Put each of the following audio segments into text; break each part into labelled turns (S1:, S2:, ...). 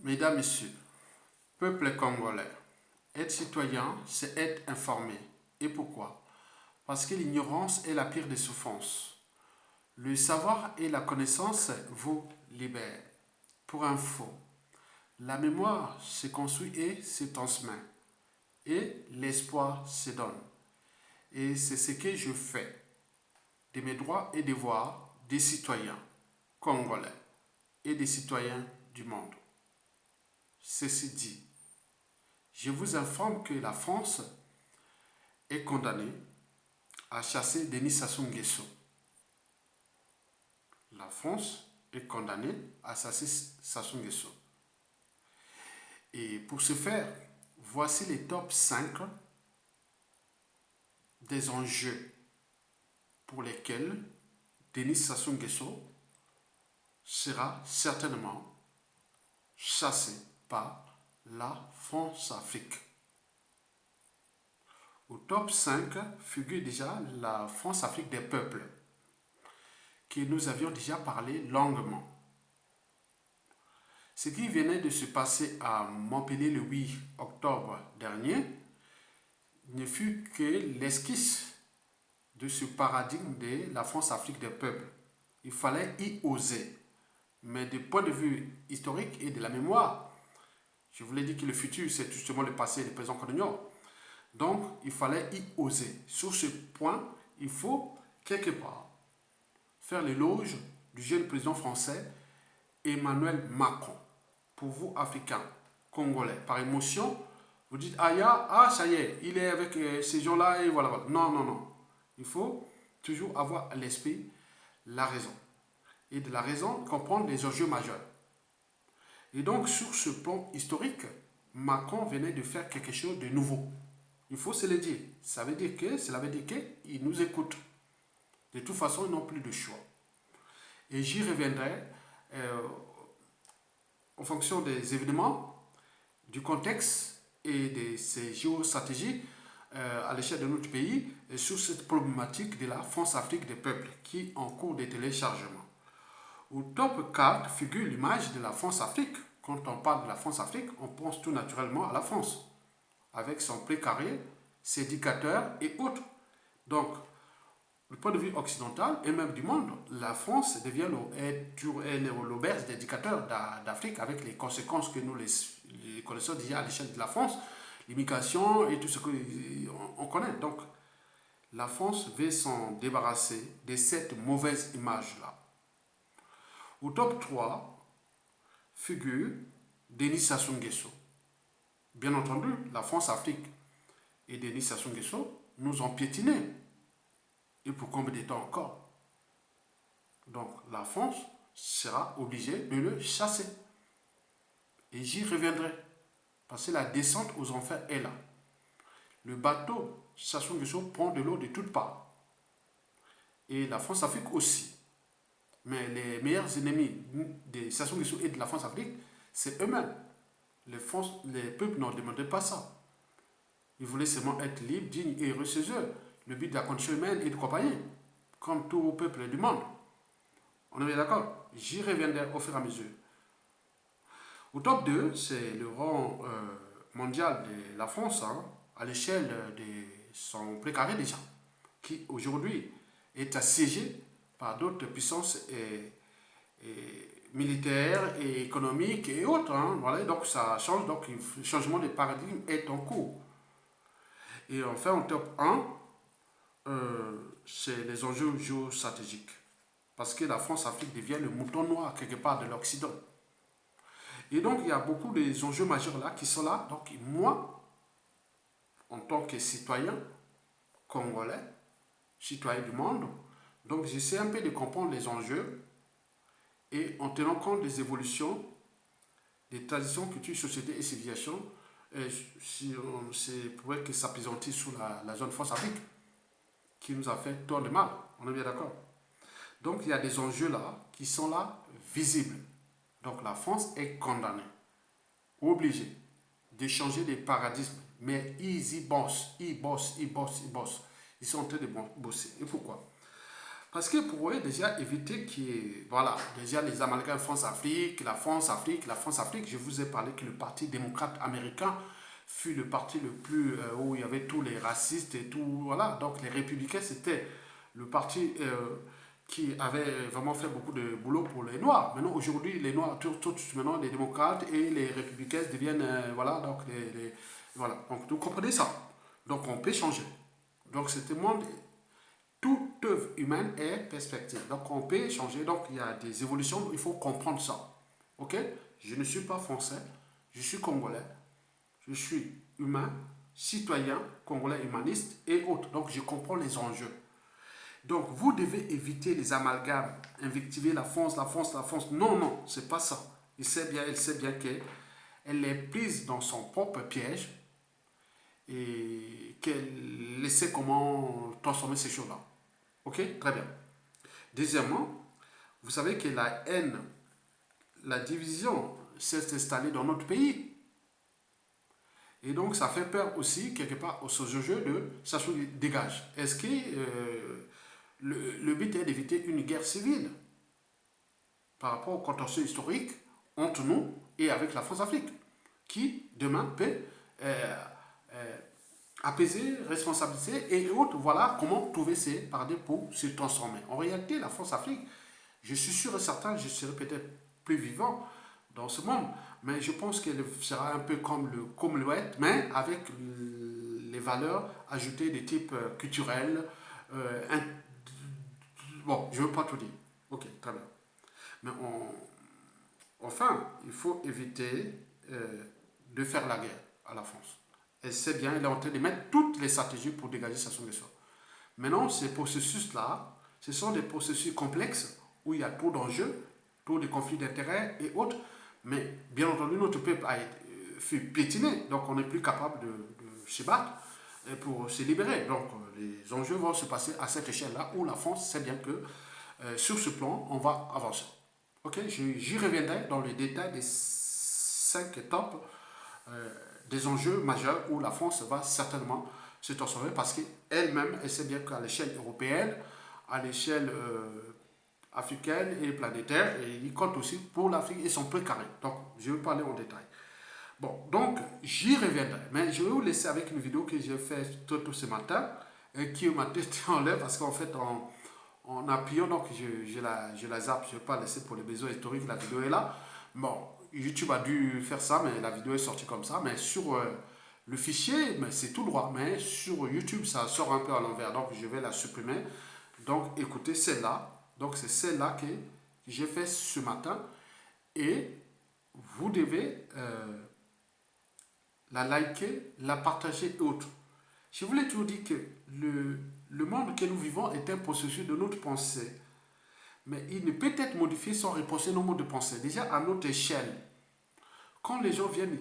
S1: Mesdames, Messieurs, peuple congolais, être citoyen, c'est être informé. Et pourquoi? Parce que l'ignorance est la pire des souffrances. Le savoir et la connaissance vous libèrent. Pour info, la mémoire se construit et se transmet. Et l'espoir se donne. Et c'est ce que je fais de mes droits et devoirs des citoyens congolais et des citoyens du monde. Ceci dit, je vous informe que la France est condamnée à chasser Denis Sassou Nguesso. La France est condamnée à chasser Sassou Nguesso. Et pour ce faire, voici les top 5 des enjeux pour lesquels Denis Sassou Nguesso sera certainement chassé par la France-Afrique. Au top 5 figure déjà la France-Afrique des peuples, que nous avions déjà parlé longuement. Ce qui venait de se passer à Montpellier le 8 octobre dernier ne fut que l'esquisse de ce paradigme de la France-Afrique des peuples. Il fallait y oser. Mais du point de vue historique et de la mémoire, je vous l'ai dit que le futur, c'est justement le passé et le présent qu'on ignore. Donc, il fallait y oser. Sur ce point, il faut, quelque part, faire l'éloge du jeune président français Emmanuel Macron. Pour vous, Africains, Congolais, par émotion, vous dites, ça y est, il est avec ces gens-là et voilà. Non, non, non. Il faut toujours avoir à l'esprit la raison. Et de la raison, comprendre les enjeux majeurs. Et donc, sur ce plan historique, Macron venait de faire quelque chose de nouveau. Il faut se le dire. Cela veut dire qu'il nous écoute. De toute façon, ils n'ont plus de choix. Et j'y reviendrai en fonction des événements, du contexte et de ces géostratégies à l'échelle de notre pays et sur cette problématique de la France-Afrique des peuples qui est en cours de téléchargement. Au top 4 figure l'image de la France-Afrique. Quand on parle de la France-Afrique, on pense tout naturellement à la France, avec son précaré, ses éducateurs et autres. Donc, du point de vue occidental et même du monde, la France devient l'auberge des éducateurs d'Afrique avec les conséquences que nous les connaissons déjà à l'échelle de la France, l'immigration et tout ce qu'on connaît. Donc, la France veut s'en débarrasser de cette mauvaise image-là. Au top 3 figure Denis Sassou Nguesso. Bien entendu, la France-Afrique et Denis Sassou Nguesso nous ont piétinés. Et pour combien de temps encore? Donc la France sera obligée de le chasser. Et j'y reviendrai. Parce que la descente aux enfers est là. Le bateau Sassou Nguesso prend de l'eau de toutes parts. Et la France-Afrique aussi. Mais les meilleurs ennemis de Sassou Nguesso et de la France-Afrique, c'est eux-mêmes. Les peuples n'ont demandé pas ça. Ils voulaient seulement être libres, dignes et heureux chez eux. Le but de la condition humaine et de compagnie, comme tout peuple du monde. On est bien d'accord? J'y reviendrai au fur et à mesure. Au top 2, c'est le rang mondial de la France, à l'échelle de son précaré déjà, qui aujourd'hui est assiégé par d'autres puissances militaires et économiques et autres. Voilà, donc ça change, donc le changement de paradigme est en cours. Et enfin, en top 1, c'est les enjeux géostratégiques. Parce que la France-Afrique devient le mouton noir quelque part de l'Occident. Et donc, il y a beaucoup d'enjeux majeurs là qui sont là. Donc, moi, en tant que citoyen congolais, citoyen du monde, donc j'essaie un peu de comprendre les enjeux et en tenant compte des évolutions, des traditions, cultures, sociétés et civilisations, c'est pour que s'apaisantit sur la zone France-Afrique qui nous a fait tant de mal. On est bien d'accord? Donc, il y a des enjeux là qui sont là visibles. Donc, la France est condamnée, obligée de changer de paradigme. Mais ils y bossent, ils bossent. Ils sont en train de bosser. Et pourquoi? Parce que pour eux, déjà, éviter qu'il y ait, voilà, déjà les amalgames France-Afrique, la France-Afrique, la France-Afrique, je vous ai parlé que le Parti démocrate américain fut le parti le plus, où il y avait tous les racistes et tout, voilà. Donc les républicains, c'était le parti qui avait vraiment fait beaucoup de boulot pour les Noirs. Maintenant, aujourd'hui, les Noirs, tous maintenant, les démocrates et les républicains deviennent, voilà, donc voilà. Donc vous comprenez ça. Donc on peut changer. Donc c'était monde, toute œuvre humaine est perspective. Donc on peut changer. Donc il y a des évolutions, il faut comprendre ça. Ok? Je ne suis pas français, je suis congolais, je suis humain, citoyen, congolais humaniste et autres. Donc je comprends les enjeux. Donc vous devez éviter les amalgames, invectiver la France, la France, la France. Non, non, c'est pas ça. Elle sait bien qu'elle est prise dans son propre piège et qu'elle sait comment transformer ces choses-là. Ok? Très bien. Deuxièmement, vous savez que la haine, la division s'est installée dans notre pays. Et donc, ça fait peur aussi, quelque part, aux jeu de ça se dégage. Est-ce que le but est d'éviter une guerre civile par rapport au contentieux historique entre nous et avec la France-Afrique, qui demain peut euh, euh, apaiser, responsabiliser et autres. Voilà comment trouver ces paradis pour se transformer. En réalité, la France-Afrique, je suis sûr et certain, je serai peut-être plus vivant dans ce monde, mais je pense qu'elle sera un peu comme le Commonwealth, mais avec les valeurs ajoutées de type culturel. Bon, je ne veux pas tout dire. Ok, très bien. Mais enfin, il faut éviter de faire la guerre à la France. Elle sait bien, elle est en train de mettre toutes les stratégies pour dégager sa solution. Maintenant, ces processus-là, ce sont des processus complexes où il y a trop d'enjeux, trop de conflits d'intérêts et autres. Mais bien entendu, notre peuple fut piétiné, donc on n'est plus capable de se battre pour se libérer. Donc les enjeux vont se passer à cette échelle-là où la France sait bien que sur ce plan, on va avancer. Ok, j'y reviendrai dans le détail des 5 étapes des enjeux majeurs où la France va certainement se transformer parce qu'elle-même, elle sait bien qu'à l'échelle européenne, à l'échelle africaine et planétaire, et il compte aussi pour l'Afrique et son précaré. Donc, je vais parler en détail. Bon, donc, j'y reviendrai. Mais je vais vous laisser avec une vidéo que j'ai faite tout ce matin, qui m'a tête en l'air parce qu'en fait, en appuyant, donc je la zappe, je ne vais pas laisser pour les besoins historiques, la vidéo est là. Bon, YouTube a dû faire ça, mais la vidéo est sortie comme ça. Mais sur le fichier, c'est tout droit. Mais sur YouTube, ça sort un peu à l'envers. Donc, je vais la supprimer. Donc, écoutez, celle-là. Donc, c'est celle-là que j'ai fait ce matin. Et vous devez la liker, la partager et autres. Je voulais toujours dire que le monde que nous vivons est un processus de notre pensée. Mais il ne peut être modifié sans repenser nos modes de pensée. Déjà à notre échelle. Quand les gens viennent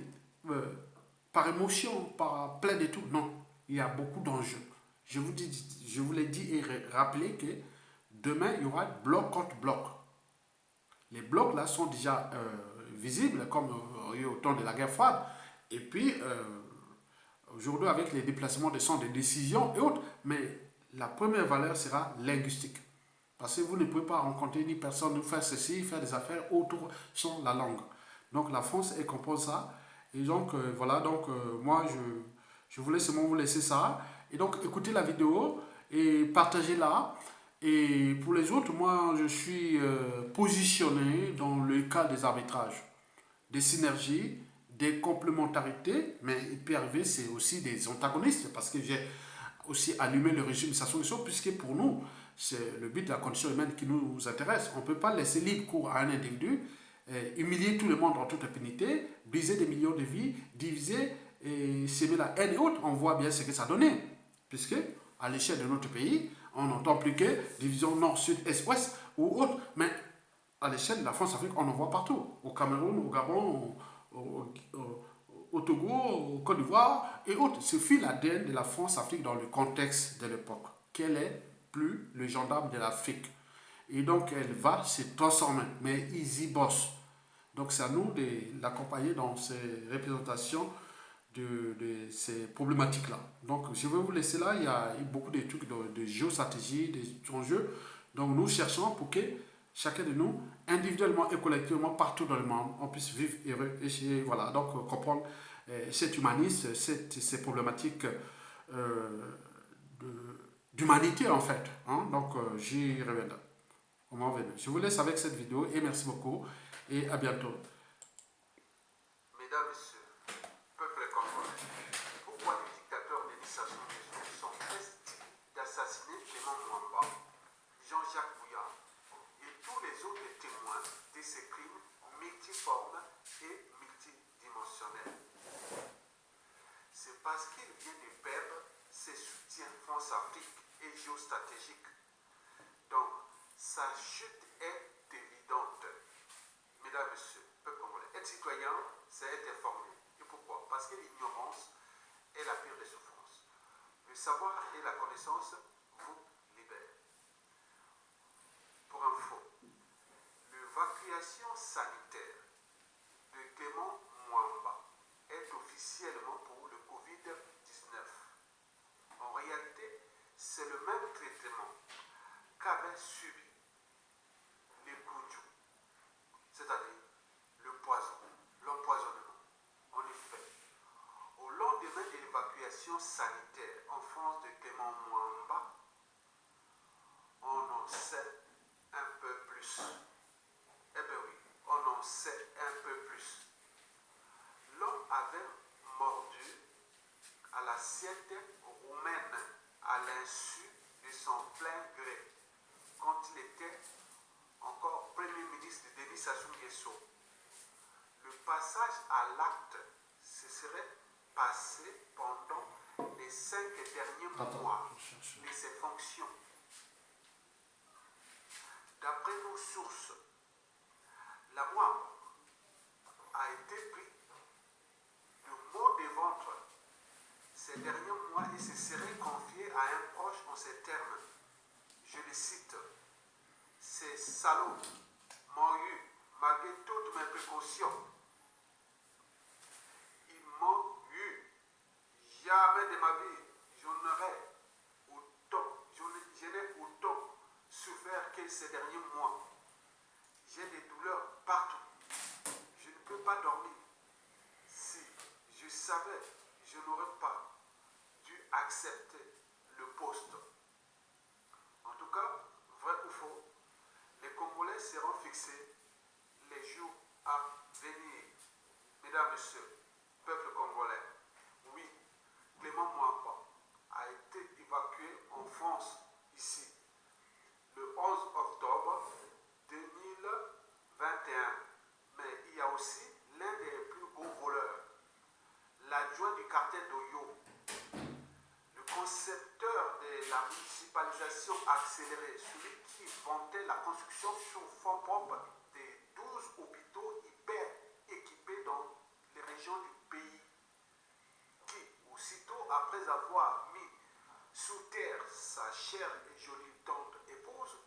S1: par émotion, par plein de tout, non. Il y a beaucoup d'enjeux. Je vous l'ai dit et rappelé que demain, il y aura bloc contre bloc. Les blocs là sont déjà visibles comme au temps de la guerre froide. Et puis, aujourd'hui, avec les déplacements des centres de décision et autres, mais la première valeur sera linguistique. Parce que vous ne pouvez pas rencontrer ni personne, nous faire ceci, faire des affaires autour sans la langue. Donc la France, elle comprend ça. Et donc, voilà, donc moi, je voulais seulement vous laisser ça. Et donc, écoutez la vidéo et partagez-la. Et pour les autres, moi, je suis positionné dans le cas des arbitrages, des synergies, des complémentarités, mais il peut arriver, c'est aussi des antagonistes, parce que j'ai aussi allumé le régime Sassou-Nguesso, puisque pour nous, c'est le but de la condition humaine qui nous intéresse. On ne peut pas laisser libre cours à un individu, humilier tout le monde en toute impunité, briser des millions de vies, diviser et s'aimer la haine et autres. On voit bien ce que ça donnait, puisque à l'échelle de notre pays, on n'entend plus que division nord, sud, est, ouest ou autre, mais à l'échelle de la France-Afrique, on en voit partout. Au Cameroun, au Gabon, au Togo, au Côte d'Ivoire et autres. Ce fut l'ADN de la France-Afrique dans le contexte de l'époque. Qu'elle est plus le gendarme de l'Afrique. Et donc, elle va se transformer. Mais ils y bossent. Donc, c'est à nous de l'accompagner dans ces représentations de ces problématiques-là. Donc, je vais vous laisser là. Il y a beaucoup de trucs de géostratégie, des enjeux Donc nous cherchons pour que chacun de nous, individuellement et collectivement, partout dans le monde, on puisse vivre heureux et voilà, donc comprendre cet humanisme, ces problématiques d'humanité en fait. Hein. Donc j'y reviendrai. Je vous laisse avec cette vidéo et merci beaucoup et à bientôt.
S2: Mesdames, Messieurs, peuple congolais, pourquoi le dictateur Denis Sassou Nguesso s'empresse d'assassiner Clément Mwamba, Jean-Jacques Bouyard et tous les autres témoins de ces crimes multiformes et multidimensionnels? C'est parce qu'il vient de perdre ses soutiens France-Afrique et géostratégiques. Donc, sa chute est évidente. Mesdames, Messieurs, peuple congolais, être citoyen, c'est être informé. Et pourquoi? Parce que l'ignorance est la pire des souffrances. Le savoir et la connaissance vous libèrent. Pour info, l'évacuation sanitaire de Clément Mwamba est officiellement pour le Covid-19. En réalité, c'est le même traitement qu'avait subi les Koudjou, c'est-à-dire le poison, l'empoisonnement. En effet, au lendemain de l'évacuation sanitaire en France de Clément Mwamba, on en sait un peu plus. Eh bien oui, on en sait un peu plus. L'homme avait mordu à l'assiette roumaine à l'insu de son plein gré quand il était encore Premier ministre de Denis Sassou Nguesso. Le passage à l'acte se serait passé pendant les 5 derniers mois de ses fonctions. D'après nos sources, la moelle a été pris de maux de ventre ces derniers mois et se serait confié à un proche en ces termes. Je le cite: ces salauds m'ont eu, malgré toutes mes précautions. Ils m'ont eu. Jamais de ma vie, je n'ai autant souffert que ces derniers mois. J'ai des douleurs partout. Je ne peux pas dormir. Si je savais, je n'aurais pas dû accepter le poste. En tout cas, vrai ou faux, les Congolais seront fixés les jours à venir. Mesdames, Messieurs, peuple congolais, oui, Clément Mwamba a été évacué en France, ici, le 11 octobre 2021. Mais il y a aussi l'un des plus gros voleurs, l'adjoint du cartel d'Oyo, le concepteur de la municipalisation accélérée, celui qui vantait la construction sur fonds propres des 12 hôpitaux hyper équipés dans les régions du pays, qui, aussitôt après avoir mis sous terre sa chère et jolie tante épouse,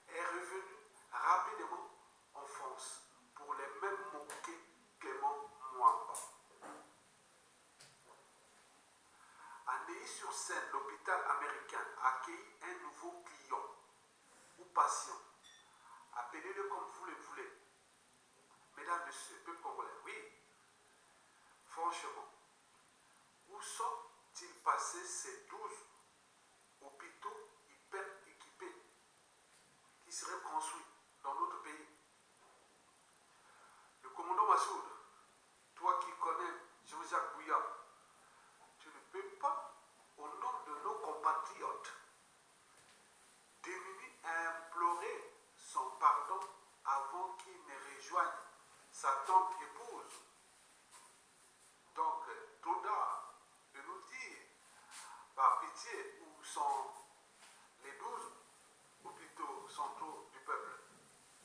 S2: est revenu rapidement en France pour les mêmes mots que Clément Mwamba. À Neuilly-sur-Seine, l'hôpital américain accueille un nouveau client ou patient. Appelez-le comme vous le voulez. Mesdames, Messieurs, peuple congolais, oui, franchement, où sont-ils passés ces 12 hôpitaux hyper équipés qui seraient construits dans notre pays? Le commandant Massoud, toi qui connais Jean-Jacques Bouyard, tu ne peux pas, au nom de nos compatriotes, démunis à implorer son pardon avant qu'il ne rejoigne sa tante épouse. Donc, Toda de nous dire, par pitié, où sont les 12 hôpitaux centraux du peuple.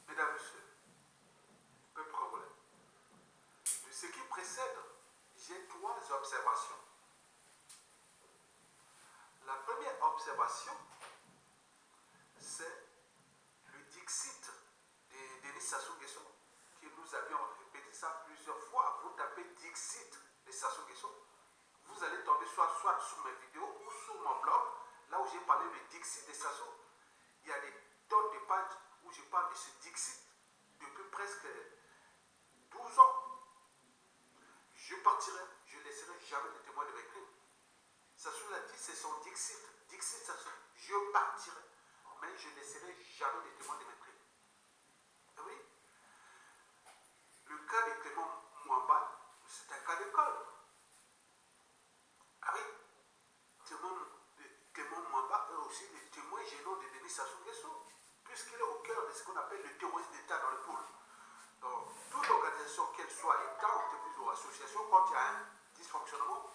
S2: Mesdames, Messieurs, peuple congolais, de ce qui précède, j'ai 3 observations. La première observation, c'est le dixit de Denis Sassou Nguesso, que nous avions répété ça plusieurs fois. Vous tapez dixit de Sassou Nguesso, vous allez tomber soit sur mes vidéos ou sur mon blog, là où j'ai parlé du dixit de Sassou. Il y a des tonnes de pages où je parle de ce Dixit depuis presque 12 ans. Je partirai, je ne laisserai jamais les témoins de mes crimes. Sassou l'a dit, c'est son Dixit. Dixit Sassou, je partirai, mais je ne laisserai jamais les témoins de mes crimes. Ah oui, le cas de Clément Mwamba, c'est un cas d'école. Ah oui, Clément Mwamba est aussi le témoin gênant de Denis Sassou Nguesso, puisqu'il est au cœur de ce qu'on appelle le terrorisme d'État dans le pôle. Donc, toute organisation, qu'elle soit État, entreprise ou association, quand il y a un dysfonctionnement,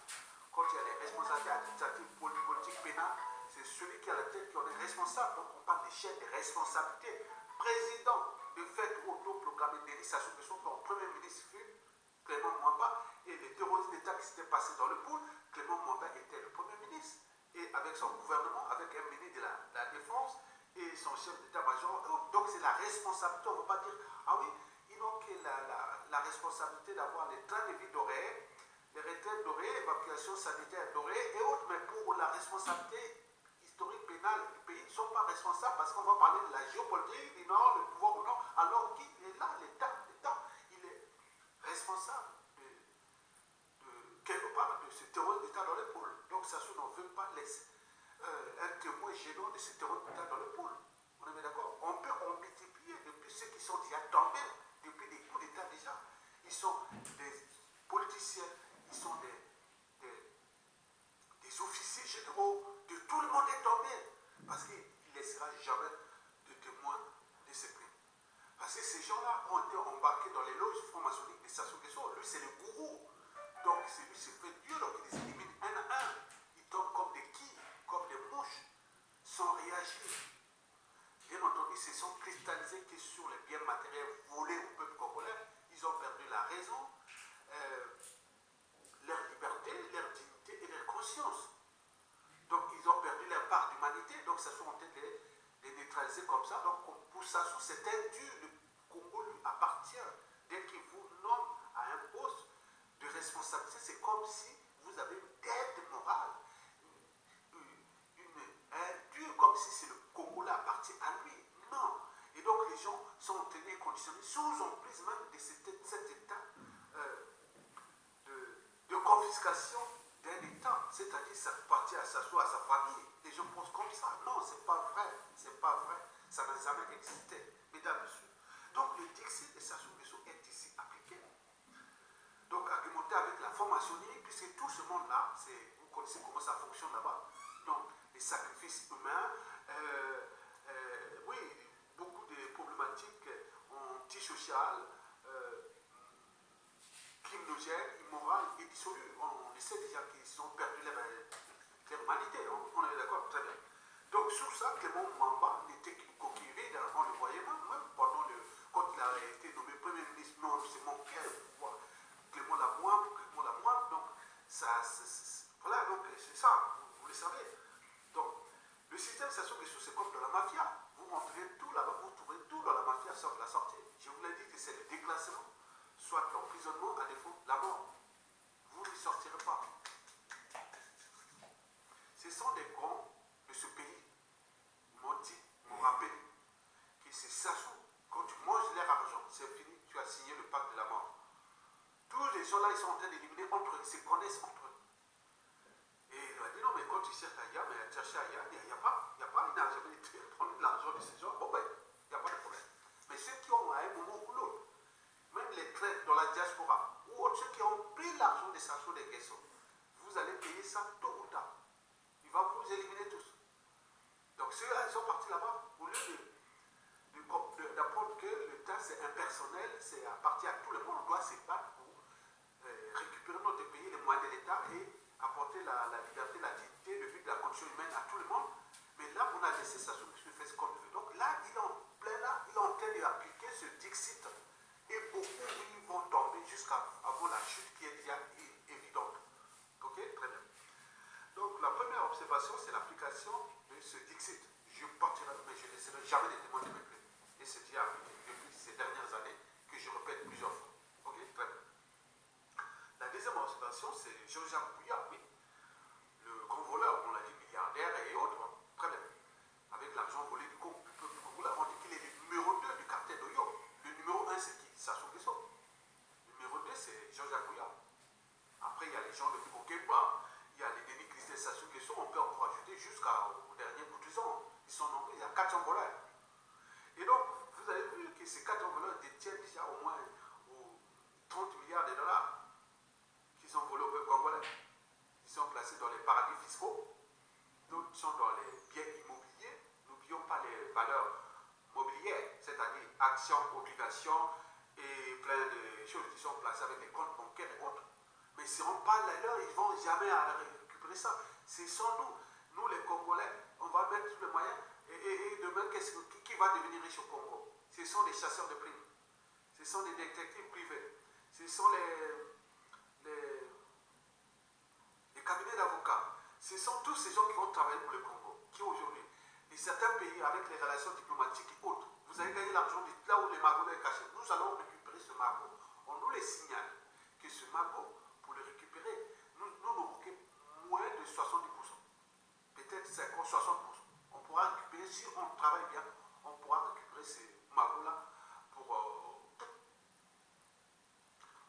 S2: quand il y a des responsabilités administratives, politiques, pénales, c'est celui qui a la tête qui en est responsable. Donc, on parle des chaînes de responsabilité. Président, de fait autoproclamé Denis Sassou Nguesso, comme Premier ministre fut Clément Mwamba, et les terroristes d'État qui s'étaient passés dans le pôle, Clément Mwamba était le Premier ministre. Et avec son gouvernement, avec un ministre de la Défense et son chef d'état-major. Donc, c'est la responsabilité. On ne va pas dire, ah oui, ils n'ont que la responsabilité d'avoir les trains de vie dorés, les retraites dorées, l'évacuation sanitaire dorée et autres, mais pour la responsabilité historique pénale du pays, ils ne sont pas responsables parce qu'on va parler de la géopolitique du Nord, le pouvoir au Nord, alors qu'il est là, l'État, il est responsable quelque part de ce terrorisme d'État dans le pôle. Donc Sassou n'en veut pas laisser un témoin gênant de ce terrorisme d'État dans le pôle. On est bien d'accord? On peut en multiplier depuis ceux qui sont déjà tombés, depuis des coups d'État déjà. Ils sont des politiciens, ils sont des officiers généraux, de tout le monde est tombé. Parce qu'il ne laissera jamais de témoins de ces crimes. Parce que ces gens-là ont été embarqués dans les loges franc-maçonniques de Sassou Nguesso. Lui, c'est le gourou. Donc, c'est lui, c'est fait Dieu, donc il les élimine un à un. Ils tombent comme des quilles, comme des mouches, sans réagir. Bien entendu, ils se sont cristallisés que sur les biens matériels volés au peuple congolais. Ils ont perdu la raison, leur liberté, leur dignité et leur conscience. Donc, ils ont perdu leur part d'humanité. Donc, ça sont en train de les neutraliser comme ça. Donc, pour ça, c'est indu. Le Congo lui appartient. Dès qu'il vous nomme à un poste de responsabilité, c'est comme si vous avez une dette morale, un dû, comme si c'est le Congo là appartient à lui. Non. Et donc les gens sont tenus conditionnés sous emprise même de cet état de confiscation d'un État. C'est-à-dire ça appartient à Sassou, à sa famille. Les gens pensent comme ça. Non, c'est pas vrai. C'est pas vrai. Ça n'a jamais existé. Mesdames, messieurs. Donc le Dixit de Sassou Nguesso est ici appliqué. Donc argumenter avec la franc-maçonnerie, puisque tout ce monde-là, vous connaissez comment ça fonctionne là-bas. Donc les sacrifices humains, oui, beaucoup de problématiques antisociales, criminogènes, immorales et dissolues. On sait déjà qu'ils ont perdu leur humanité, on est d'accord, très bien. Donc sur ça, Clément Mwamba n'était qu'une coquille vide, on le voyait même pendant quand il a été nommé Premier ministre, non, c'est mon père, Clément Lamoine, donc ça, voilà, donc c'est ça, vous le savez. Donc, le système Sassou Nguesso, c'est comme de la mafia. Vous rentrez tout là-bas, vous trouvez tout dans la mafia sauf la sortie. Je vous l'ai dit que c'est le déclassement, soit l'emprisonnement, à défaut, la mort. Vous ne sortirez pas. Ce sont des grands de ce pays, m'ont rappelé que c'est Sassou. Quand tu manges leur argent, c'est fini, tu as signé le pacte de la mort. Tous les gens là, ils sont en train d'éliminer entre eux, ils se connaissent entre eux. Et il a dit non, mais quand tu cherches ailleurs, mais chercher ailleurs, il n'y a pas, il n'a jamais été prendre de l'argent de ces gens, bon ben, il n'y a pas de problème. Mais ceux qui ont à un moment ou l'autre, même les traîtres dans la diaspora, ou autres, ceux qui ont pris l'argent des Sassou Nguesso, vous allez payer ça tôt ou tard. Il va vous éliminer tous. Donc ceux-là, ils sont partis là-bas, au lieu d'apprendre que l'État c'est impersonnel, c'est appartient à tout le monde, on doit se battre pour récupérer notre pays, les moyens de l'État et apporter la liberté, la dignité, le but de la condition humaine à tout le monde. Mais là, on a laissé Sassou Nguesso faire ce qu'on veut. Donc là, il est en plein là, il est en train d'appliquer ce Dixit. Et beaucoup, ils vont tomber jusqu'avant la chute qui est déjà évidente. Ok, très bien. Donc la première observation, c'est l'application de ce Dixit. Je partirai, mais je ne laisserai jamais les témoins de mes crimes. Et c'est déjà depuis ces dernières années que je répète plusieurs fois. Ok, très bien. La deuxième observation, c'est Jean-Jacques Bouillard, oui. Le grand voleur, on l'a dit, milliardaire et autres, très bien. Avec l'argent volé du Congo. région de Bokeba, il y a les Denis Christ Sassou qui sont, on peut encore ajouter jusqu'au dernier courtisan. Ils sont nombreux, il y a 400 voleurs. Et donc, vous avez vu que ces 400 voleurs détiennent déjà au moins 30 milliards de dollars qui sont volés au peuple congolais. Ils sont placés dans les paradis fiscaux, d'autres sont dans les biens immobiliers. N'oublions pas les valeurs mobilières, c'est-à-dire actions, obligations et plein de choses qui sont placées avec les comptes bancaires et autres. Mais ils ne seront pas là, ils ne vont jamais récupérer ça. Ce sont nous les Congolais, on va mettre tous les moyens. Et demain, qui va devenir riche au Congo? Ce sont les chasseurs de primes, ce sont les détectives privés, ce sont les cabinets d'avocats. Ce sont tous ces gens qui vont travailler pour le Congo, qui aujourd'hui, dans certains pays, avec les relations diplomatiques et autres, vous avez gagné l'argent là où les magots est caché. Nous allons récupérer ce magot. On nous les signale que ce magot, pour le récupérer, nous n'aurons que moins de 70%. Peut-être 50, 60%. On pourra récupérer, si on travaille bien, on pourra récupérer ces magots-là pour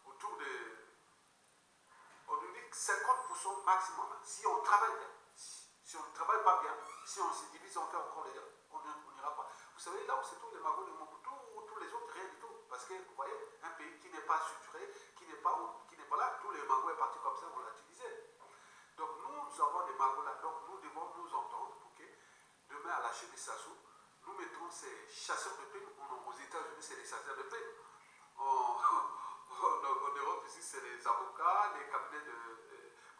S2: autour de, on nous dit 50% maximum. Si on travaille bien, si on ne travaille pas bien, si on se divise, on fait encore les deux, on n'ira pas. Vous savez, là où c'est tous les magots de Mobutu, ou tous les autres, rien du tout. Parce que, vous voyez, un pays qui n'est pas structuré, qui n'est pas là, tous les magots sont partis comme ça, on l'a utilisé. Donc nous avons des magots là, donc nous devons nous entendre pour que demain à la chute des Sassou, nous mettrons ces chasseurs de primes. Aux États-Unis, c'est les chasseurs de primes. En Europe, ici, c'est les avocats, les cabinets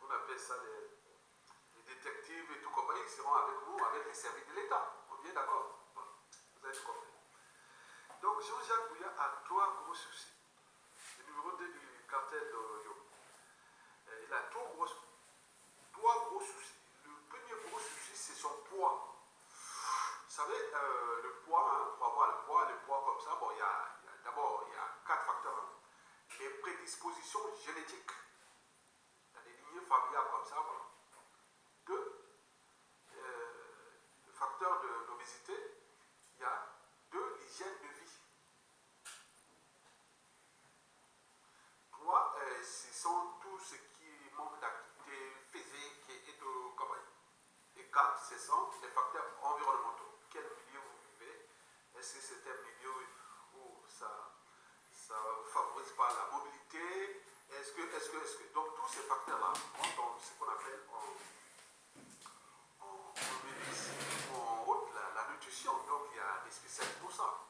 S2: on appelle ça les détectives et tout compagnie, ils seront avec nous, avec les services de l'État. On est bien d'accord? Vous avez compris. Donc Jean-Jacques Bouya a 3 gros soucis. Le numéro 2 du cartel de Yo. Il a 3 gros soucis. Le premier gros souci, c'est son poids. Vous savez, le poids, hein, pour avoir le poids comme ça, bon, d'abord, il y a 4 facteurs. Hein. Les prédispositions génétiques. Dans les lignées familiales comme ça, voilà. 2, le facteur de l'obésité. Il y a 2, l'hygiène de vie. 3, ce sont tout ce qui manque d'activité physique et de compagnie. Et 4, ce sont les facteurs environnementaux. Quel milieu vous vivez? Est-ce que c'est un milieu où ça ne favorise pas la mobilité? Est-ce que donc tous ces facteurs-là rentrent dans ce qu'on appelle en médecine, en haute, la nutrition. Donc il y a des spécialistes pour ça.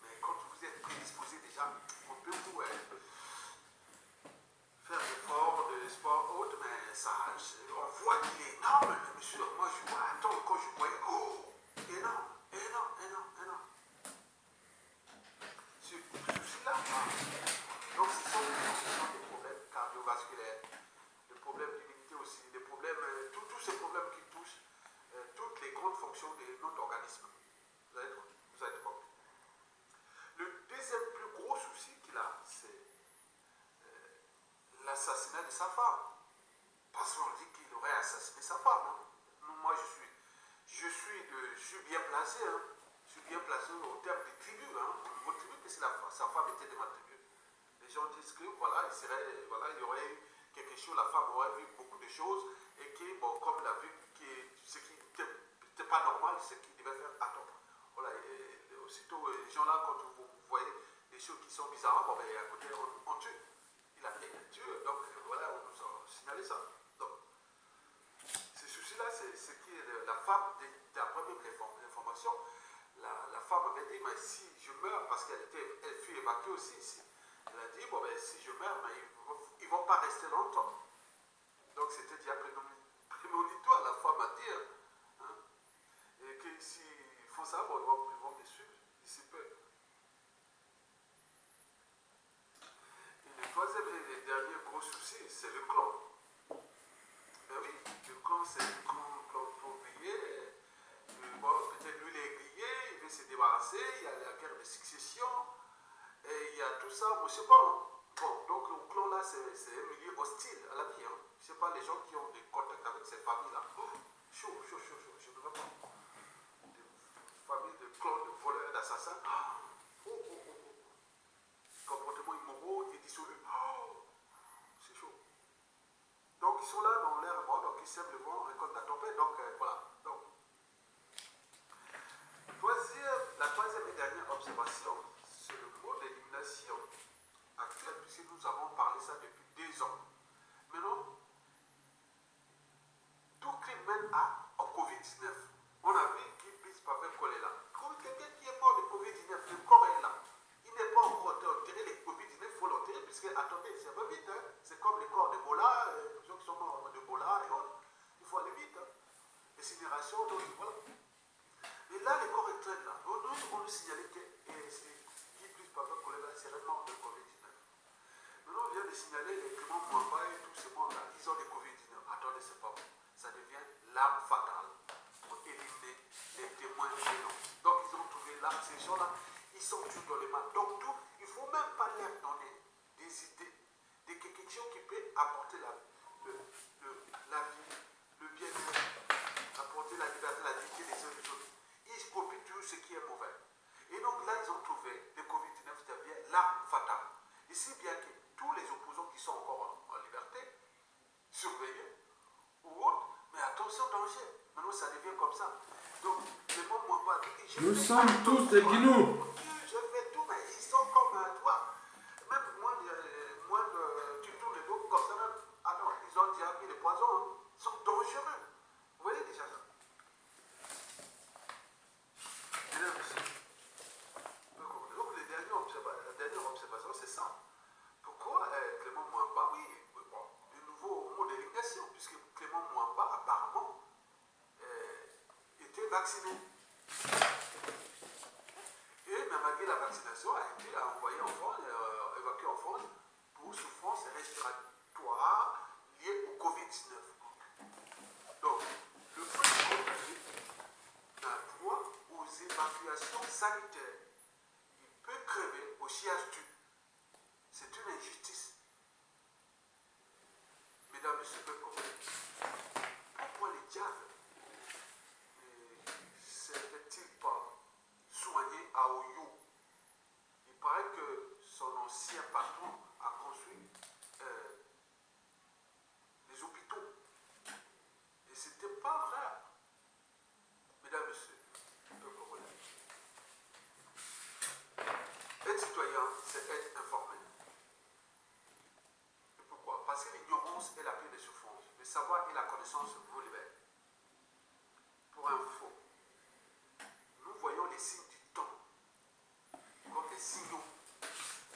S2: Mais quand vous êtes prédisposé déjà, on peut vous faire l'effort de sport autre, mais ça, on voit qu'il est énorme, monsieur. Moi, je vois, attends, quand je voyais, énorme. Celui-là, donc ce sont des problèmes cardiovasculaires, des problèmes d'immunité aussi, des problèmes, tous ces problèmes qui touchent toutes les grandes fonctions de notre organisme. Vous avez compris. Le deuxième plus gros souci qu'il a, c'est l'assassinat de sa femme. Parce qu'on dit qu'il aurait assassiné sa femme. Hein. Moi, je suis bien placé. Hein. Je suis bien placé au terme des tribus. Hein. Au niveau tribu, que sa femme était de ma tribu. Les gens disent que voilà, il y aurait eu quelque chose, la femme aurait vu beaucoup de choses et que, bon, comme elle a vu ce qui n'était pas normal, ce qu'il devait faire, attends. Voilà, et aussitôt, les gens là, quand vous voyez des choses qui sont bizarres, bon, ben, à côté, on tue. Il a tué, donc voilà, on nous a signalé ça. Donc, ce souci-là, c'est ce qui est la femme, d'après même l'information, la femme avait dit, mais si je meurs, parce qu'elle fut évacuée aussi ici, elle a dit, bon, ben, si je meurs, mais ils ne vont pas rester longtemps. Donc, c'était déjà prémonitoire, la femme a dit, hein, et que s'ils font ça, bon, ils vont me suivre d'ici peu. Le troisième et dernier gros souci, c'est le clan. Ben oui, le clan, c'est le clan pour griller. Bon, peut-être lui, il est grillé, il veut se débarrasser, il y a la guerre de succession, et il y a tout ça, moi, je ne sais pas. Hein. Bon, donc le clan là, c'est un milieu hostile à la vie. Hein. Je ne sais pas, les gens qui ont des contacts avec ces familles-là. Chaud, je ne veux pas. Des familles de clans, de voleurs, d'assassins. Comportement immoraux et dissolu. C'est chaud. qui sème le vent récolte la tempête. Donc voilà. Donc, la troisième et dernière observation, c'est le mot d'élimination actuel, puisque nous avons parlé ça depuis 2 ans. Maintenant, tout crime mène au Covid-19. On a vu qui puisse pas faire coller là. Quelqu'un qui est mort de Covid-19, le corps est là. Il n'est pas encore enterré. Les Covid-19, il faut l'enterrer, puisque, attendez, c'est pas vite. Hein. C'est comme les corps d'Ebola, les gens qui sont morts d'Ebola et autres. Il faut aller vite. Hein. Incinération, donc voilà. Et là, les corps traînent là. Nous, on nous signalait que qui puisse pas faire coller là, c'est le mort de Covid-19. Maintenant, on vient de signaler les Clément Mwamba et tous ces morts là. Ils ont des Covid-19. Attendez, c'est pas bon. Ça devient l'arme fatale pour éliminer les témoins gênants. Donc ils ont trouvé là, ces gens-là, ils sont tous dans les mains. Donc tout, il ne faut même pas leur donner des idées, de quelque chose qui peut apporter la vie, le bien-être, apporter la liberté, la dignité des uns des autres. Ils copient tout ce qui est mauvais. Et donc là, ils ont trouvé le Covid-19 devient l'arme fatale. Et si bien que tous les opposants qui sont encore en liberté, surveillés, ou autre, mais attention, danger. Maintenant, ça devient comme ça. Donc, les mots m'ont pas dit.
S1: Nous sommes tous des Guineaux.
S2: Je fais tout, mais ils sont comme toi. Même tu tournes le dos comme ça, même. Ah non, ils ont déjà mis les poisons. Hein. Ils sont dangereux. Vous voyez déjà ça. Donc, la dernière observation, c'est ça. Pourquoi Clément Mwamba, oui, bon, de nouveau mot d'élimination, puisque Clément Mwamba, apparemment, était vacciné. Et malgré la vaccination, a été envoyé en France, évacué en France pour souffrance respiratoire liée au Covid-19. Donc, le premier n'a droit aux évacuations sanitaires. Il peut crever au chiage-tu. C'est une injustice. Mesdames et messieurs, pourquoi les diables ne seraient-ils pas soignés à Oyo? Il paraît que son ancien patron a construit des hôpitaux. Et ce n'était pas vrai. Mesdames et messieurs, peuple congolais. Être citoyen, c'est être informé. Et pourquoi? Parce que l'ignorance est la pire des souffrances. Le savoir et la connaissance vous libèrent. Pour info, nous voyons les signes du temps comme des signaux.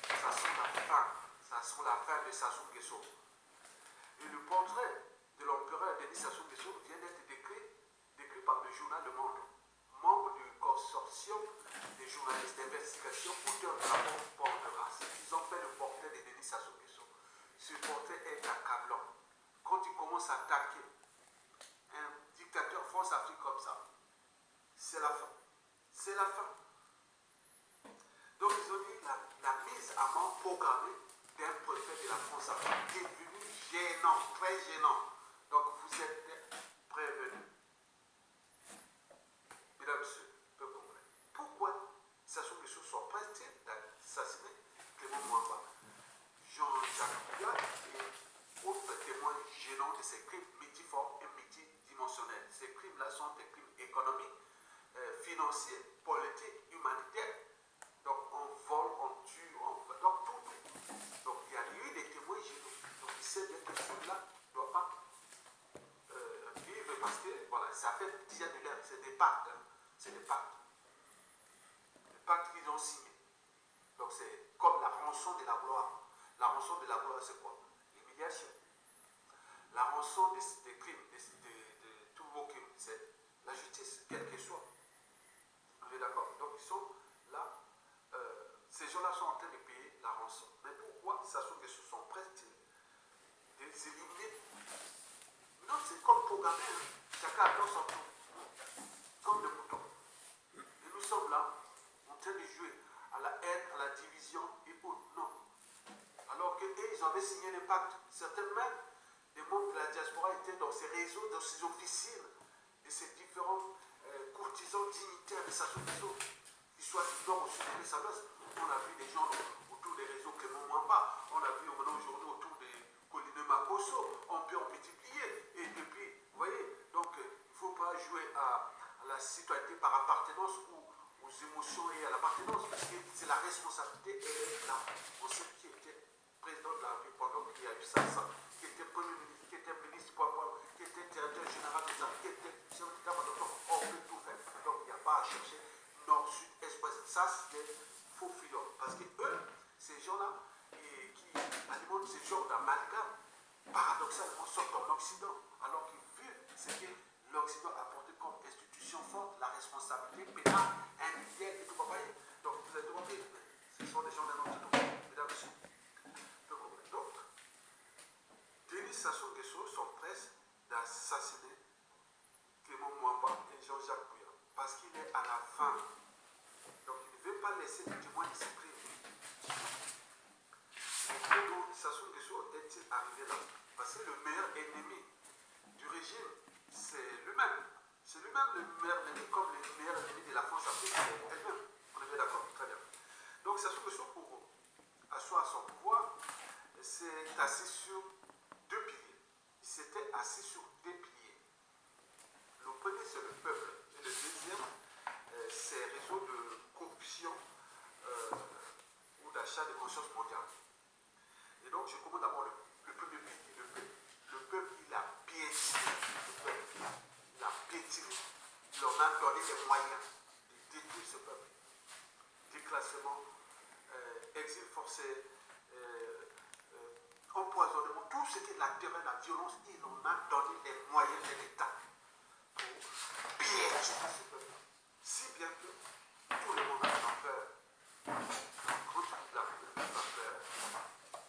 S2: Ça sent la fin. Ça sent la fin de Sassou Nguesso. Et le portrait de l'empereur Denis Sassou Nguesso vient d'être décrit par le journal Le Monde, membre du consortium des journalistes d'investigation, auteurs de rapport Port de race. Ils ont fait le portrait de Denis Sassou Nguesso. Ce portrait est accablant. Quand il commence à attaquer un dictateur France-Afrique comme ça, c'est la fin. C'est la fin. Donc ils ont dit la mise à mort programmée d'un préfet de la France-Afrique est devenu gênant, très gênant. Donc vous êtes prévenus. Mesdames et messieurs, peuple congolais, pourquoi Sassou Nguesso soit prêté d'assassiner Clément Mwamba, Jean-Jacques Biya et autres témoins gênants de ces crimes multiformes et multidimensionnels. Ces crimes-là sont des crimes économiques, financiers, politiques, humanitaires. Donc on vole, on tue, donc tout. Donc il y a eu des témoins gênants. Donc il sait bien que celui-là ne doit pas vivre parce que voilà, ça fait déjà de l'air, c'est des pactes. Hein. C'est des pactes. Des pactes qu'ils ont signés. Donc c'est comme la rançon de la gloire. La rançon de la gloire, c'est quoi? L'humiliation. La rançon des crimes, de tous vos crimes, c'est la justice, quelle que soit. On est d'accord? Donc ils sont là. Ces gens-là sont en train de payer la rançon. Mais pourquoi Sassou Nguesso sont prêts de les éliminer? Non, c'est comme programmé. Hein. Chacun attend son tour. Comme le mouton. Et nous sommes là, en train de jouer à la haine, à la division et autres. Non. Alors qu'eux, ils avaient signé les pactes. Certains même, des membres de la diaspora étaient dans ces réseaux, dans ces officines, de ces différents courtisans dignitaires de Sassou Nguesso, qui soient du nord au sud de l'Est. On a vu des gens autour des réseaux Clément Mwamba, on a vu aujourd'hui autour des Colline Makosso, on peut en multiplier. Et depuis par appartenance ou aux émotions et à l'appartenance, parce que c'est la responsabilité, elle est là. On sait qui était président de la République pendant qu'il y a eu ça, qui était Premier ministre, qui était ministre, qui était directeur général des armes, qui était chef d'État, on peut tout faire. Donc il n'y a pas à chercher nord, sud, est, ouest. Ça, c'est des faux fuyants. Parce que eux, ces gens-là, qui alimentent ce genre d'amalgame, paradoxalement, sortent en Occident, alors qu'ils vivent ce que l'Occident a apporté comme institution forte, la responsabilité pénale, individuelle et tout pareil. Donc vous avez demandé, ce sont des gens d'un autre temps, mesdames et messieurs. Donc, Denis Sassou Nguesso sont prêts d'assassiner Clément Mwamba et Jean-Jacques Bouya parce qu'il est à la fin. Donc il ne veut pas laisser le témoin s'exprimer. Comment Sassou Nguesso est-il arrivé là? Parce que le meilleur ennemi du régime, c'est lui-même. C'est lui-même le meilleur ennemi, comme le meilleur ennemi de la France-Afrique, c'est elle-même. On est bien d'accord? Très bien. Donc Sassou Nguesso, pour asseoir son pouvoir, s'est assis sur deux piliers. Il s'était assis sur deux piliers. Le premier, c'est le peuple. Et le deuxième, c'est les réseaux de corruption ou d'achat de conscience mondiale. Et donc, je commence d'abord le premier pilier, le peuple. Le peuple, il a piétiné. Le peuple, il a piétiné. Il en a donné les moyens de détruire ce peuple. Déclassement, exil forcé, empoisonnement, tout ce qui est la terreur, la violence, il en a donné les moyens de l'État pour piétiner ce peuple. Si bien que tout le monde a peur. Quand la République a peur,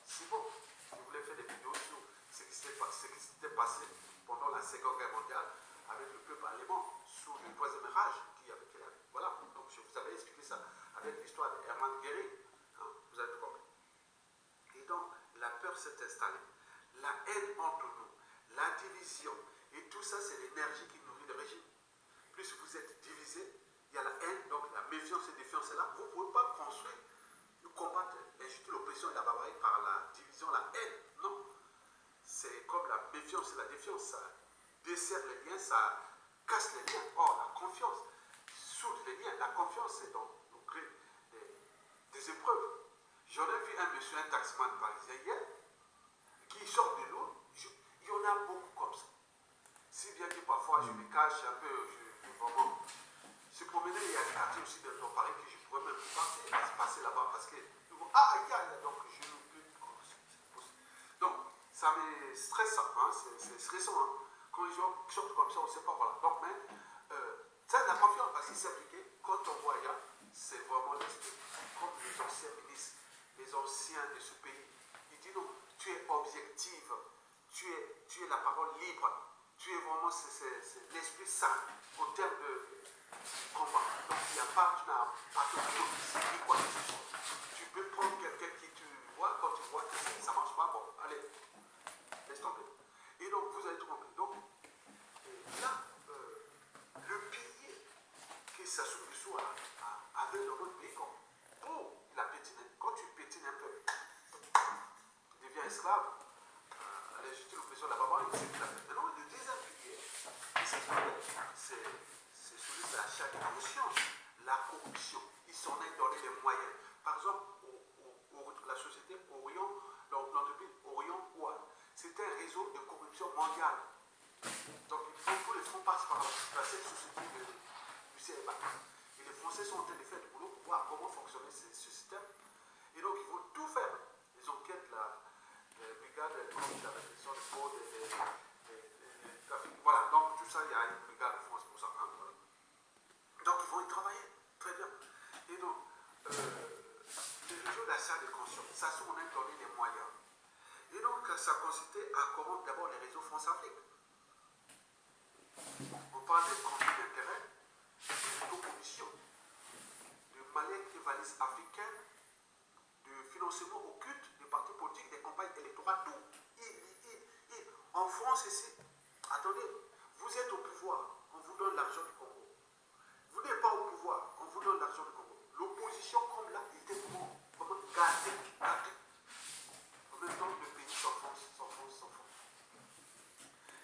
S2: c'est bon. Je voulais faire des vidéos sur ce qui s'était passé pendant la Seconde Guerre mondiale avec le peuple allemand sous le Troisième Reich. Voilà, donc je vous avais expliqué ça avec l'histoire de Hermann Göring. Hein, vous avez compris. Et donc, la peur s'est installée. La haine entre nous, la division, et tout ça, c'est l'énergie qui nourrit le régime. Plus vous êtes divisé, il y a la haine, donc la méfiance et défiance est là. Vous ne pouvez pas construire, combattre l'injustice, l'oppression et la barbarie par la division, la haine. Non. C'est comme la méfiance et la défiance, ça desserre les liens, ça casse les liens. Or, la confiance soude les liens. La confiance, c'est donc nous crée des épreuves. J'en ai vu un monsieur, un taximan parisien hier, qui sort de l'eau. Il y en a beaucoup comme ça. Si bien que parfois je me cache un peu, je vraiment. Se promener, il y a des quartiers aussi dans Paris que je pourrais même passer là-bas parce que il y a donc je ne peux plus. Donc ça me stresse, hein, c'est stressant. Hein. Quand les gens sortent comme ça, on ne sait pas. Voilà. Donc, mais ça, la confiance, parce qu'il s'est appliqué, quand on voit, c'est vraiment l'esprit. Comme les anciens ministres, les anciens de ce pays, ils disent non, tu es objective, tu es la parole libre, tu es vraiment l'esprit saint au terme de combat. Donc il n'y a pas, tu n'as pas de quoi que ce soit. Tu peux prendre quelqu'un qui tu vois, quand tu vois que ça ne marche pas, bon, allez, laisse tomber. Et donc vous avez tout compris. Donc là, le pilier que Sassou Nguesso avait dans notre pays, il a pétiné. Quand tu pétines un peu, tu deviens esclave. La justice, l'oppression, la barbarie, c'est tout à fait. Maintenant, le deuxième pilier, c'est celui de l'achat de conscience, la corruption. Ils s'en est donné les moyens. Par exemple, la société Orion, l'entreprise Orion One, c'est un réseau de corruption mondiale. Donc, tous les fonds passent par cette société du CFA. Et les Français sont en train de faire du boulot pour voir comment fonctionnait ce système. Et donc, ils vont tout faire. Les enquêtes, les brigades, la répression des fraudes, les trafics. Voilà, donc tout ça, il y a une brigade de France pour ça. Hein, voilà. Donc, ils vont y travailler. Très bien. Et donc, les réseaux d'achat de conscience, ça, on a donné les moyens. Et donc, ça consistait à corrompre d'abord les réseaux France-Afrique. On parle de conflits d'intérêts, de commissions, de mallettes et valises africaines, de financement occulte des partis politiques, des campagnes électorales, tout. En France, ici, attendez, vous êtes au pouvoir, on vous donne l'argent du Congo. Vous n'êtes pas au pouvoir, on vous donne l'argent du Congo. L'opposition, comme là, il était vraiment gardée. En même temps, le pays s'enfonce.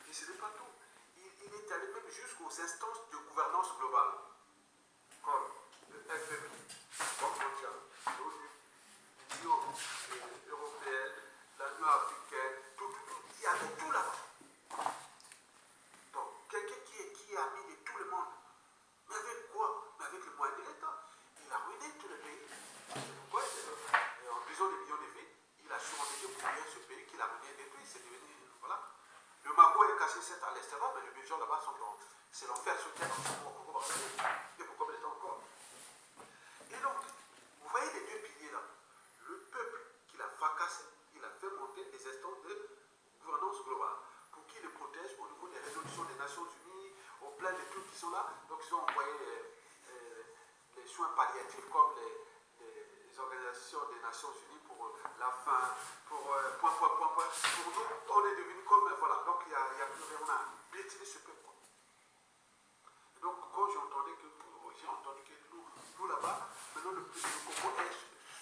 S2: Et ce n'est pas tout. Il est allé même jusqu'aux instances de gouvernance globale. cacher cette à l'extérieur, mais les Belgians là-bas sont dans. C'est l'enfer sur terre, et pour combien de temps encore. Et donc, vous voyez les deux piliers là. Le peuple qui l'a fracassé, il a fait monter des instances de gouvernance globale pour qu'il le protège au niveau des résolutions des Nations Unies, au plein de trucs qui sont là. Donc, ils ont envoyé les soins palliatifs comme les organisations des Nations Unies pour la faim, pour Pour nous, on est devenu comme. Voilà, donc il y a plus rien. On a piétiné ce peuple. Donc, quand j'ai entendu que nous là-bas, maintenant le Congo est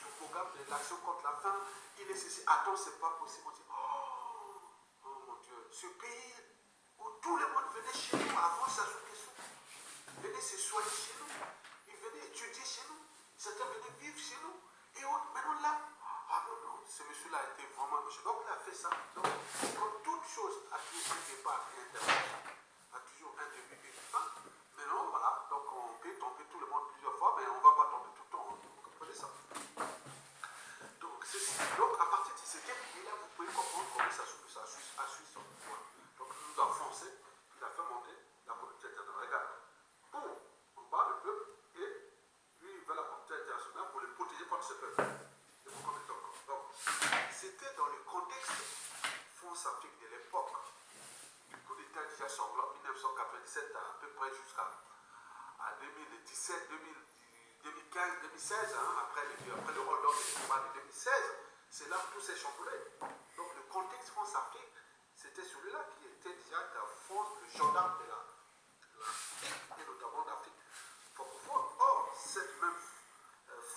S2: sous programme de l'action contre la faim, il est ceci. Attends, c'est pas possible. On dit, oh mon Dieu, ce pays où tout le monde venait chez nous avant sa soumission, venait se soigner chez nous, ils venaient étudier chez nous, certains venaient vivre chez nous, et autres, maintenant là, non, ce monsieur-là a été vraiment méchant. Donc il a fait ça. Donc, comme toute chose a toujours un départ et intervention, a toujours un début et une fin. Maintenant, voilà, donc on peut tomber tout le monde plusieurs fois, mais on ne va pas tomber tout le temps. Vous comprenez ça? Donc à partir de ce là vous pouvez comprendre comment ça a su son pouvoir. Donc il nous a forcé, il a fait monter la communauté internationale. Regarde, pour on bat le peuple et lui il va la communauté internationale pour le protéger contre ce peuple. Et vous comprenez encore. Donc c'était dans le contexte France-Afrique de l'époque. Du coup d'État déjà sanglant 1997 à peu près jusqu'à 2017, 2015, 2016, après le hold-up de 2016, c'est là où tout s'est chamboulé. Donc le contexte France-Afrique, c'était celui-là qui était déjà la France, le gendarme de l'Afrique, et notamment d'Afrique francophone. Or, cette même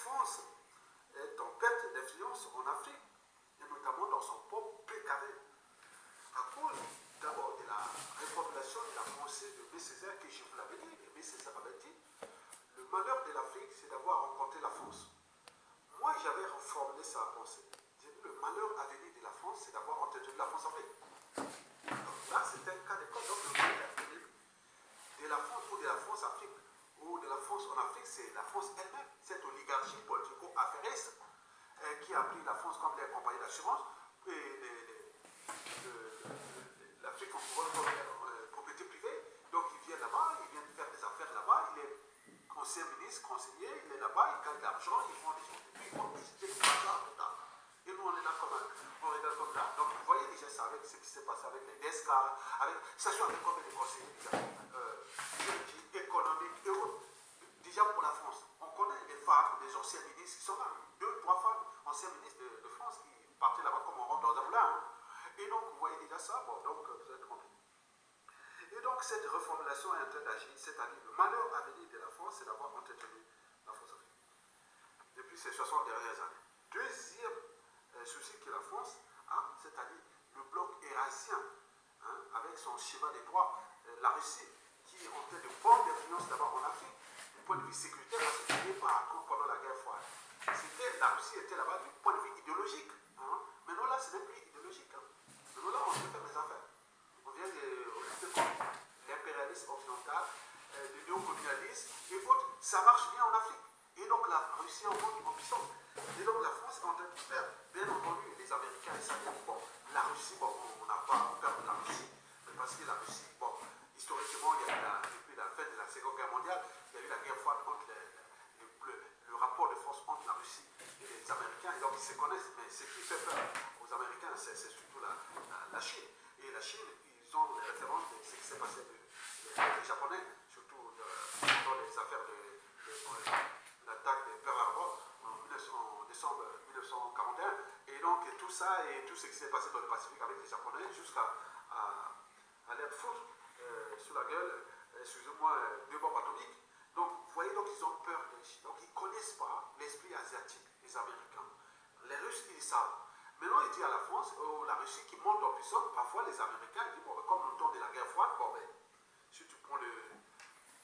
S2: France est en perte d'influence en Afrique, et notamment dans son propre précaré, à cause d'abord de la reformulation de la pensée de B. Césaire, que je vous l'avais dit, et B. Césaire avait dit, le malheur de l'Afrique, c'est d'avoir rencontré la France. Moi, j'avais reformulé sa pensée. J'ai dit, le malheur à venir de la France, c'est d'avoir entendu la France en Afrique. Donc là, c'était un cas d'école. Donc, le malheur à venir de la France ou de la France-Afrique, ou de la France en Afrique, c'est la France elle-même, cette oligarchie politico-affairiste qui a pris la France comme les compagnies d'assurance, et l'Afrique francophone comme propriété privée. Donc, ils viennent là-bas, ils viennent faire des affaires là-bas, il est conseiller ministre, conseiller, il est là-bas, il gagne de l'argent, ils font des choses. Et puis, ils font publicité pour l'argent, tout ça. Et nous, on est là comme ça. Donc, vous voyez déjà ça avec ce qui s'est passé avec les DESCA, ça soit avec combien de conseillers déjà, économiques et autres. Déjà pour la France, on connaît les femmes, les anciens ministres qui sont là. 2 ou 3 femmes, anciens ministres de France qui partaient là-bas comme on rentre dans un moulin. Et donc, vous voyez déjà ça, bon, donc, vous êtes compris. Et donc, cette reformulation est en train d'agir, c'est-à-dire le malheur à venir de la France, c'est d'avoir entretenu la France-Afrique depuis ces 60 dernières années. Deuxième souci que la France a, c'est-à-dire le bloc eurasien, avec son schéma des droits, la Russie, qui est en train de prendre l'influence d'abord en Afrique, du point de vue sécuritaire, c'était pas pendant la guerre froide. La Russie était là-bas du point de vue idéologique. Maintenant, là, ce n'est plus idéologique. Maintenant, là, on veut faire des affaires. On vient de l'impérialisme occidental, le néocolonialisme et autres. Ça marche bien en Afrique. Et donc, la Russie est en monte en puissance. Et donc, la France est en train de faire. Bien entendu, les Américains, ils savent bon, la Russie, bon, on n'a pas peur de la Russie. Mais parce que la Russie, bon, historiquement, il y a eu depuis la fin de la Seconde Guerre mondiale, il y a eu la guerre froide entre le rapport de force entre la Russie et les Américains, et donc ils se connaissent, mais ce qui fait peur aux Américains, c'est surtout la Chine. Et la Chine, ils ont les références de ce qui s'est passé les Japonais, surtout dans les affaires de l'attaque de Pearl Harbor en décembre 1941. Et donc tout ça et tout ce qui s'est passé dans le Pacifique avec les Japonais jusqu'à leur foutre sur la gueule, excusez-moi, 2 bombes atomiques. Donc, vous voyez, donc ils ont peur de Chine. Donc, ils ne connaissent pas l'esprit asiatique, les Américains. Les Russes, ils savent. Maintenant, il dit à la France, la Russie qui monte en puissance, parfois les Américains disent, bon, comme le temps de la guerre froide, bon, ben, si tu prends le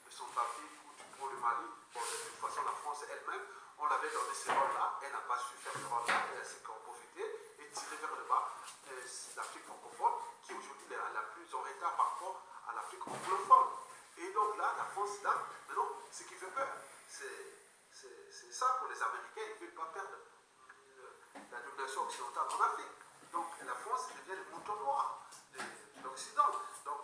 S2: Centrafrique ou tu prends le Mali, bon, de toute façon, la France elle-même, on l'avait donné ce rôle-là, elle n'a pas su faire ce rôle-là, elle s'est qu'en profiter et tirer vers le bas l'Afrique francophone, qui aujourd'hui est la plus en retard par rapport à l'Afrique anglophone. Et donc là, la France, là, maintenant, ce qui fait peur, c'est ça pour les Américains, ils ne veulent pas perdre la domination occidentale en Afrique. Donc la France devient le mouton noir de l'Occident. Donc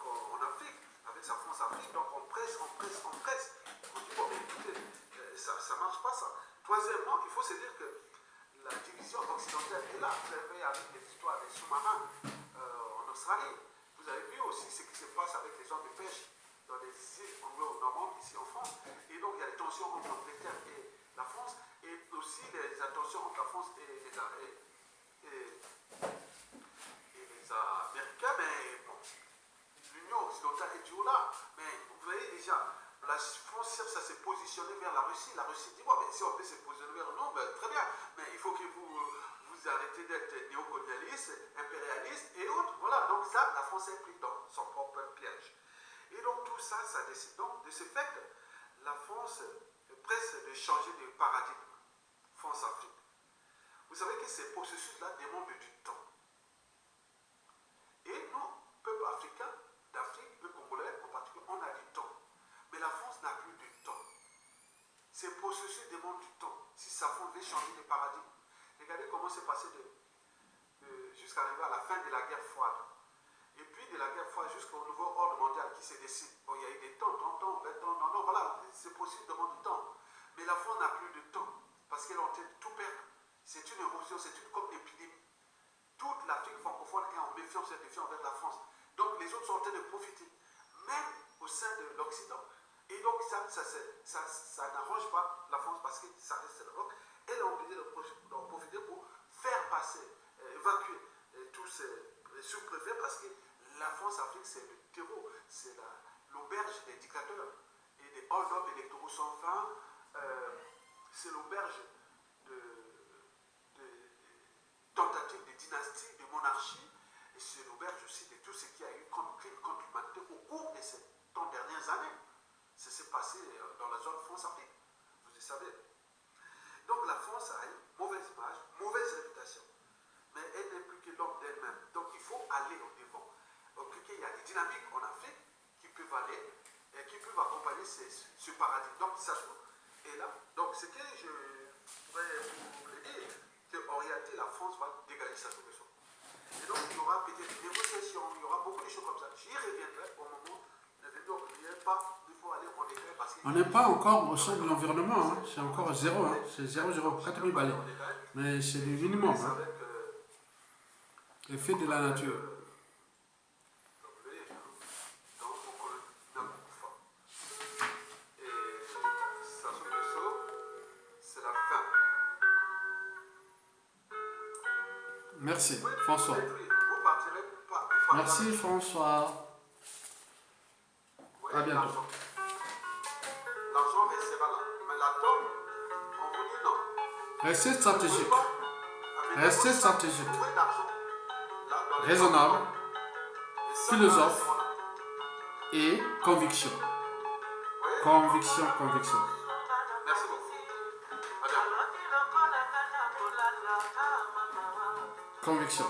S2: Troisièmement, il faut se dire que la division occidentale est là. Vous avez avec les histoires des sous-marins en Australie. Vous avez vu aussi ce qui se passe avec les gens de pêche dans les îles anglo-normandes, ici en France. Et donc, il y a des tensions entre l'Angleterre et la France, et aussi les tensions entre la France et les Américains. Mais bon, l'Union occidentale est toujours là. Mais vous voyez déjà, la France cherche à se positionner vers la Russie. La Russie dit, bon, mais si on peut se positionner vers nous, ben, très bien. Mais il faut que vous arrêtez d'être néocolonialiste, impérialiste et autres. Voilà, donc ça, la France est prise dans son propre piège. Et donc tout ça, ça décide. Donc de ce fait, la France presse de changer de paradigme. France-Afrique. Vous savez que ces processus-là demandent du temps. Et nous, peuple africain, d'Afrique, le Congolais en particulier, on a du temps. Mais la France n'a plus de temps. Ces processus demandent du temps. Si sa France veut changer de paradigme. Regardez comment c'est passé jusqu'à arriver à la fin de la guerre froide. Et puis de la guerre froide jusqu'au nouveau ordre mondial qui se décide. Bon, il y a eu des temps, 30 ans, 20 ans, non, voilà, c'est possible, demande du temps. Mais la France n'a plus de temps parce qu'elle est en train de tout perdre. C'est une émotion, c'est une comme épidémie. Toute l'Afrique francophone est en méfiance et défiance envers la France. Donc les autres sont en train de profiter, même au sein de l'Occident. Et donc ça n'arrange pas la France parce que ça reste l'Europe. Elle est obligée d'en profiter pour faire passer, évacuer tous ces sous-préfets parce que la France-Afrique, c'est le terreau, c'est l'auberge des dictateurs et des hold-up électoraux sans fin. C'est l'auberge de tentatives de dynastie, de monarchie, et c'est l'auberge aussi de tout ce qui a eu comme crime contre l'humanité au cours de ces 30 dernières années. Ça s'est passé dans la zone France-Afrique, vous le savez. Donc la France a une mauvaise image, mauvaise réputation, mais elle n'est plus que l'homme d'elle-même. Donc il faut aller au devant. Il y a des dynamiques en Afrique qui peuvent aller et qui peuvent accompagner ce paradigme. Donc ça se trouve. Et là, donc ce que je pourrais vous le dire, qu'en réalité la France va dégager sa solution. Et donc il y aura peut-être des négociations, il y aura beaucoup de choses comme ça. J'y reviendrai au moment. Donc il faut aller en détail parce que...
S1: On n'est pas encore au sein de l'environnement, hein. C'est encore zéro, hein. C'est 0,0, 4000 balais. Mais c'est du minimum. Hein. L'effet de la nature. Merci, François. Merci, François. À bientôt.
S2: L'argent restera là. Mais la tombe, on vous dit non.
S1: Restez stratégique. Restez stratégique. Raisonnable, philosophe et conviction. Conviction, conviction.
S2: Merci beaucoup. À bientôt.
S1: Conviction.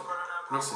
S1: Merci.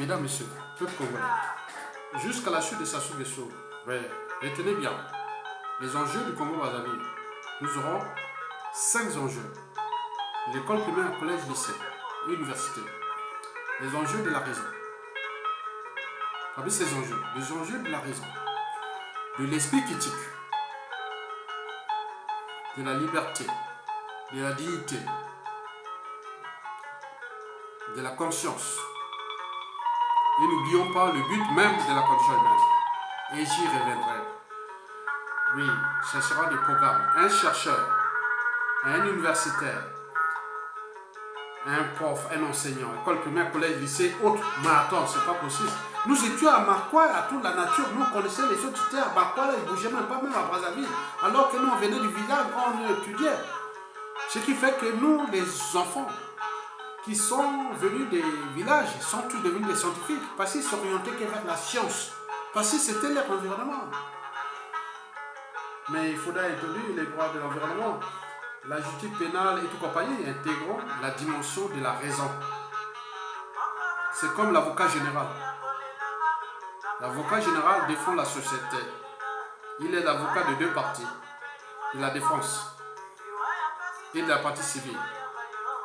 S1: Mesdames, Messieurs, peuple congolais, jusqu'à la chute de Sassou Nguesso. Mais retenez bien, les enjeux du Congo-Brazzaville, nous aurons 5 enjeux. L'école primaire, collège, lycée, université. Les enjeux de la raison. Parmi ces enjeux, les enjeux de la raison, de l'esprit critique, de la liberté, de la dignité, de la conscience. Et n'oublions pas le but même de la condition humaine. Et j'y reviendrai. Oui, ce sera des programmes. Un chercheur, un universitaire, un prof, un enseignant, école primaire, collège, lycée, autre, marathon, c'est pas possible. Nous étions à Makwa, à toute la nature, nous connaissions les autres, étaient à Makwa, ils ne bougeaient même pas, même à Brazzaville. Alors que nous, on venait du village, on étudiait. Ce qui fait que nous, les enfants qui sont venus des villages, sont tous devenus des scientifiques, parce qu'ils s'orientaient que vers la science, parce que c'était leur environnement. Mais il faudra introduire les droits de l'environnement. La justice pénale et tout compagnie intégrant la dimension de la raison. C'est comme l'avocat général. L'avocat général défend la société. Il est l'avocat de 2 parties, de la défense et de la partie civile.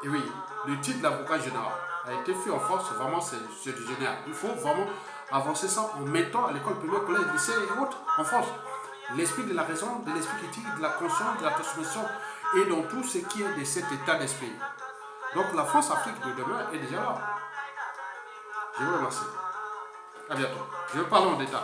S1: Et oui, le titre d'avocat général a été fait en France, vraiment c'est du général. Il faut vraiment avancer ça en mettant à l'école primaire, collège, lycée et autres en France. L'esprit de la raison, de l'esprit critique, de la conscience, de la transmission et dans tout ce qui est de cet état d'esprit. Donc la France-Afrique de demain est déjà là. Je vous remercie. À bientôt. Je vais parler en détail.